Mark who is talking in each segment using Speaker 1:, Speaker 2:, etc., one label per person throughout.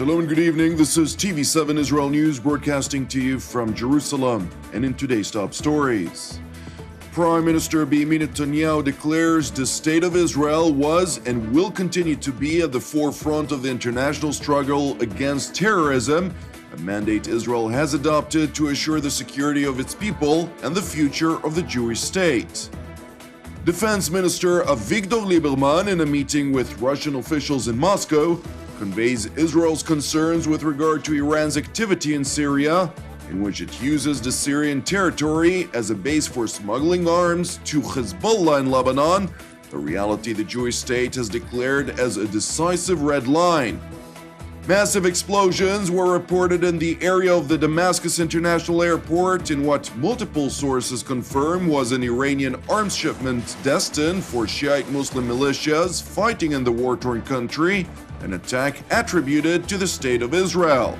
Speaker 1: Shalom and good evening. This is TV7 Israel News broadcasting to you from Jerusalem. And in today's top stories, Prime Minister Benjamin Netanyahu declares the state of Israel was and will continue to be at the forefront of the international struggle against terrorism, a mandate Israel has adopted to assure the security of its people and the future of the Jewish state. Defense Minister Avigdor Lieberman, in a meeting with Russian officials in Moscow, conveys Israel's concerns with regard to Iran's activity in Syria, in which it uses the Syrian territory as a base for smuggling arms to Hezbollah in Lebanon, a reality the Jewish state has declared as a decisive red line. Massive explosions were reported in the area of the Damascus International Airport in what multiple sources confirm was an Iranian arms shipment destined for Shi'ite Muslim militias fighting in the war-torn country, an attack attributed to the State of Israel.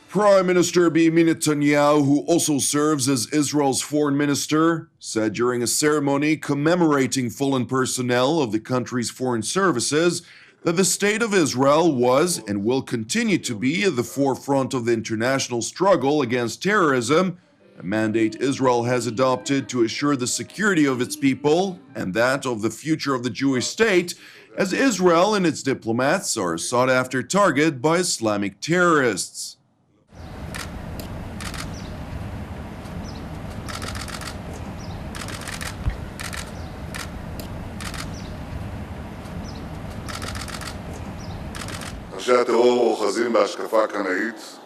Speaker 1: Prime Minister Benjamin Netanyahu, who also serves as Israel's foreign minister, said during a ceremony commemorating fallen personnel of the country's foreign services that the State of Israel was and will continue to be at the forefront of the international struggle against terrorism, a mandate Israel has adopted to assure the security of its people and that of the future of the Jewish state, as Israel and its diplomats are a sought-after target by Islamic terrorists.
Speaker 2: אנשי הטרור אוחזים בהשקפה קנאית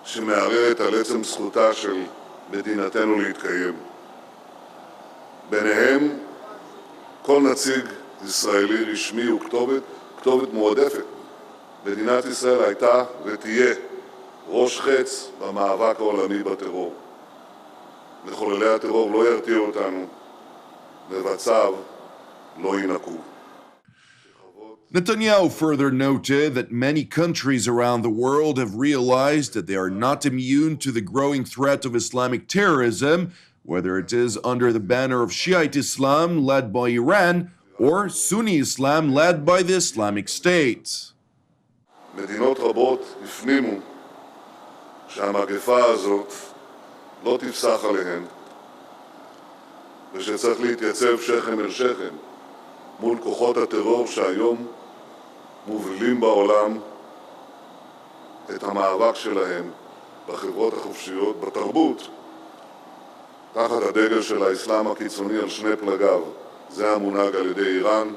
Speaker 2: שמערערת על עצם זכותה של מדינתנו להתקיים. ביניהם, כל נציג ישראלי רשמי הוא כתובת מועדפת. מדינת ישראל הייתה ותהיה ראש חץ במאבק העולמי בטרור. מחוללי הטרור לא ירתיעו אותנו, מבצעיו לא ינקו.
Speaker 1: Netanyahu further noted that many countries around the world have realized that they are not immune to the growing threat of Islamic terrorism, whether it is under the banner of Shi'ite Islam led by Iran or Sunni Islam led by the Islamic State.
Speaker 2: מדינות רבות הפנימו שהמגפה הזאת לא תפסח עליהן ושצריך להתייצב שכם אל שכם מול כוחות הטרור שהיום מובילים בעולם את המאבק שלהם בחברות החופשיות, בתרבות, תחת הדגל של האסלאם הקיצוני על שני פלגיו. זה המונהג על ידי איראן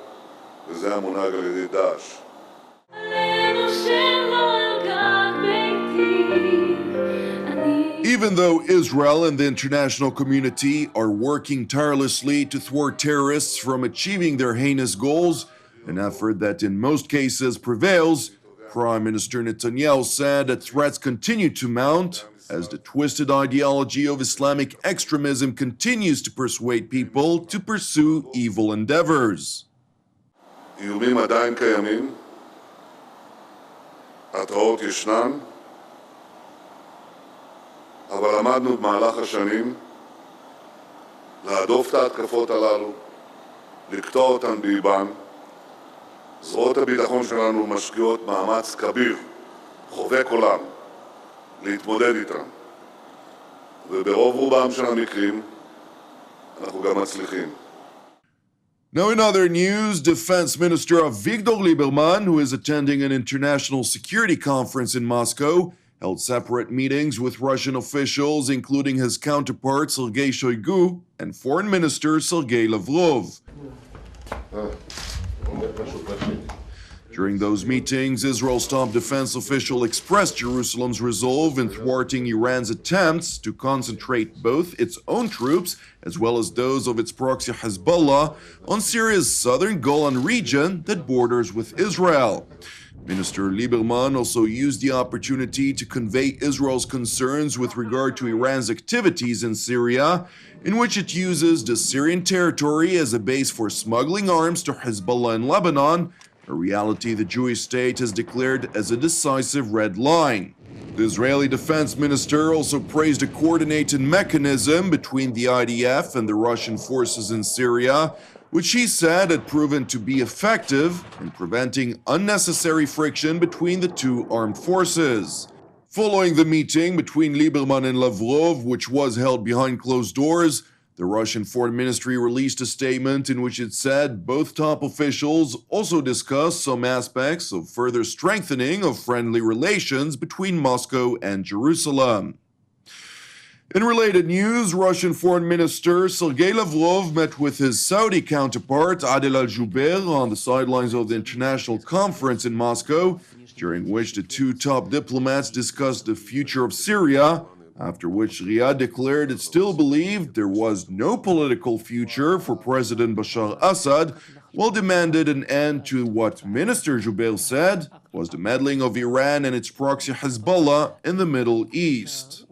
Speaker 2: וזה המונהג על ידי דאעש.
Speaker 1: Even though Israel and the international community are working tirelessly to thwart terrorists from achieving their heinous goals, an effort that in most cases prevails, Prime Minister Netanyahu said that threats continue to mount as the twisted ideology of Islamic extremism continues to persuade people to pursue evil endeavors.
Speaker 2: איומים עדיין קיימים, התראות ישנן, אבל למדנו במהלך השנים להדוף את ההתקפות הללו, לקטוע אותן באיבן. זרועות הביטחון שלנו משקיעות מאמץ כביר, חובק עולם, להתמודד איתן. וברוב רובם של המקרים אנחנו גם מצליחים.
Speaker 1: Now in other news, Defense Minister Avigdor Lieberman, who is attending an international security conference in Moscow, held separate meetings with Russian officials, including his counterpart Sergei Shoigu and Foreign Minister Sergei Lavrov. During those meetings, Israel's top defense official expressed Jerusalem's resolve in thwarting Iran's attempts to concentrate both its own troops as well as those of its proxy Hezbollah on Syria's southern Golan region that borders with Israel. Minister Lieberman also used the opportunity to convey Israel's concerns with regard to Iran's activities in Syria, in which it uses the Syrian territory as a base for smuggling arms to Hezbollah in Lebanon, a reality the Jewish state has declared as a decisive red line. The Israeli defense minister also praised a coordinated mechanism between the IDF and the Russian forces in Syria, which he said had proven to be effective in preventing unnecessary friction between the two armed forces. Following the meeting between Lieberman and Lavrov, which was held behind closed doors, the Russian Foreign Ministry released a statement in which it said both top officials also discussed some aspects of further strengthening of friendly relations between Moscow and Jerusalem. In related news, Russian Foreign Minister Sergei Lavrov met with his Saudi counterpart Adel al-Jubeir on the sidelines of the international conference in Moscow, during which the two top diplomats discussed the future of Syria, after which Riyadh declared it still believed there was no political future for President Bashar Assad, while demanded an end to what Minister Jubeir said was the meddling of Iran and its proxy Hezbollah in the Middle East.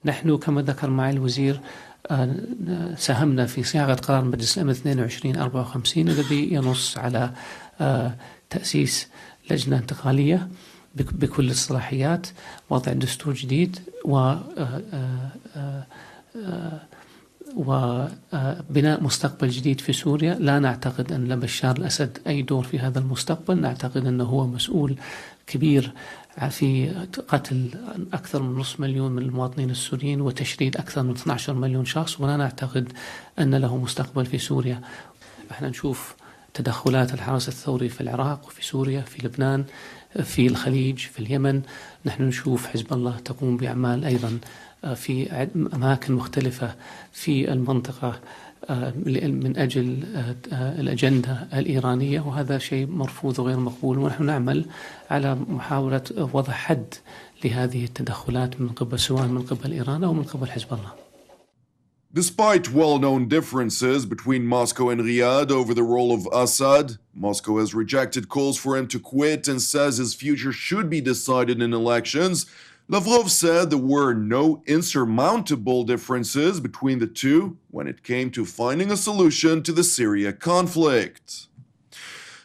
Speaker 3: نحن كما ذكر معي الوزير ساهمنا في صياغة قرار مجلس الأمن 2254 الذي ينص على تأسيس لجنة انتقالية بكل الصلاحيات، وضع دستور جديد وبناء مستقبل جديد في سوريا. لا نعتقد أن لبشار الأسد أي دور في هذا المستقبل، نعتقد أنه هو مسؤول كبير في قتل أكثر من نصف مليون من المواطنين السوريين وتشريد أكثر من 12 مليون شخص، ولا نعتقد أن له مستقبل في سوريا. احنا نشوف تدخلات الحرس الثوري في العراق وفي سوريا في لبنان في الخليج في اليمن. نحن نشوف حزب الله تقوم بأعمال أيضا في أماكن مختلفة في المنطقة من أجل الأجندة الإيرانية، وهذا شيء مرفوض وغير مقبول، ونحن نعمل على محاولة وضع حد لهذه التدخلات من قبل سواء من قبل إيران أو من قبل حزب الله.
Speaker 1: Despite well-known differences between Moscow and Riyadh over the role of Assad, Moscow has rejected calls for him to quit and says his future should be decided in elections. Lavrov said there were no insurmountable differences between the two when it came to finding a solution to the Syria conflict.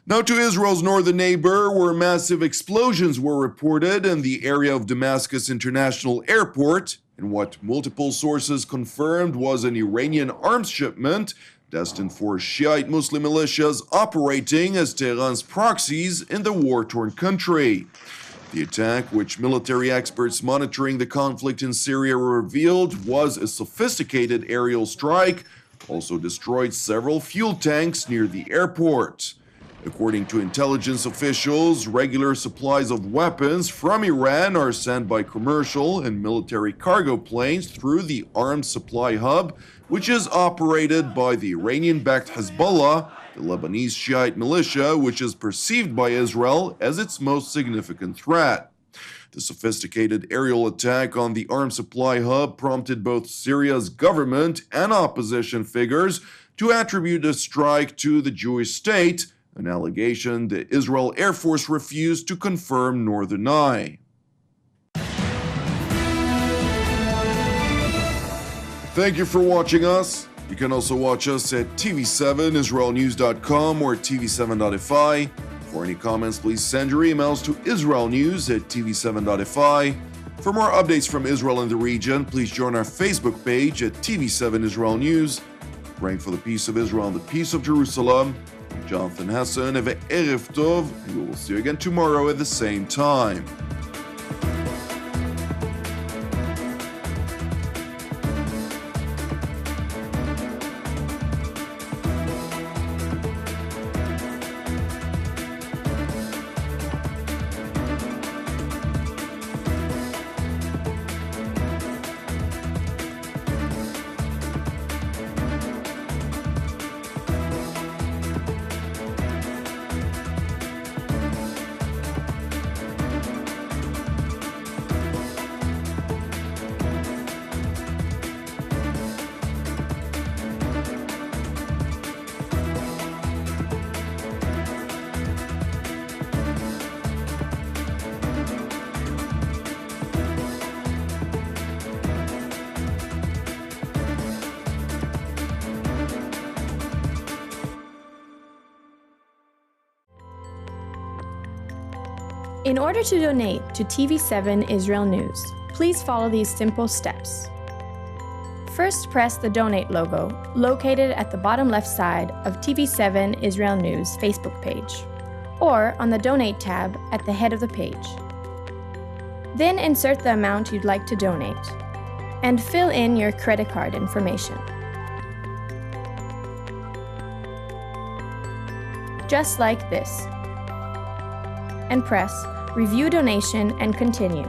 Speaker 1: Now to Israel's northern neighbor, where massive explosions were reported in the area of Damascus International Airport, in what multiple sources confirmed was an Iranian arms shipment destined for Shi'ite Muslim militias operating as Tehran's proxies in the war-torn country. The attack, which military experts monitoring the conflict in Syria revealed was a sophisticated aerial strike, also destroyed several fuel tanks near the airport. According to intelligence officials, regular supplies of weapons from Iran are sent by commercial and military cargo planes through the arms supply hub, which is operated by the Iranian-backed Hezbollah, the Lebanese Shi'ite militia, which is perceived by Israel as its most significant threat. The sophisticated aerial attack on the arms supply hub prompted both Syria's government and opposition figures to attribute the strike to the Jewish state, an allegation the Israel Air Force refused to confirm nor deny. Thank you for watching us. You can also watch us at TV7israelnews.com or TV7.fi. For any comments, please send your emails to israelnews@tv7.fi. For more updates from Israel and the region, please join our Facebook page at TV7 Israel News. Praying for the peace of Israel and the peace of Jerusalem. I'm Jonathan Hassan, have an Erev Tov, and we will see you again tomorrow at the same time.
Speaker 4: In order to donate to TV7 Israel News, please follow these simple steps. First, press the Donate logo located at the bottom left side of TV7 Israel News Facebook page, or on the Donate tab at the head of the page. Then insert the amount you'd like to donate, and fill in your credit card information. Just like this. And press Review Donation and continue.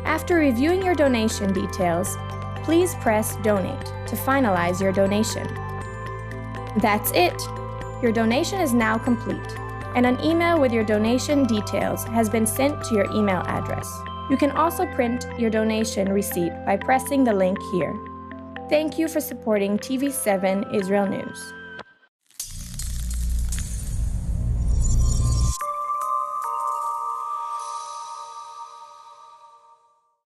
Speaker 4: After reviewing your donation details, please press Donate to finalize your donation. That's it! Your donation is now complete, and an email with your donation details has been sent to your email address. You can also print your donation receipt by pressing the link here. Thank you for supporting TV7 Israel News.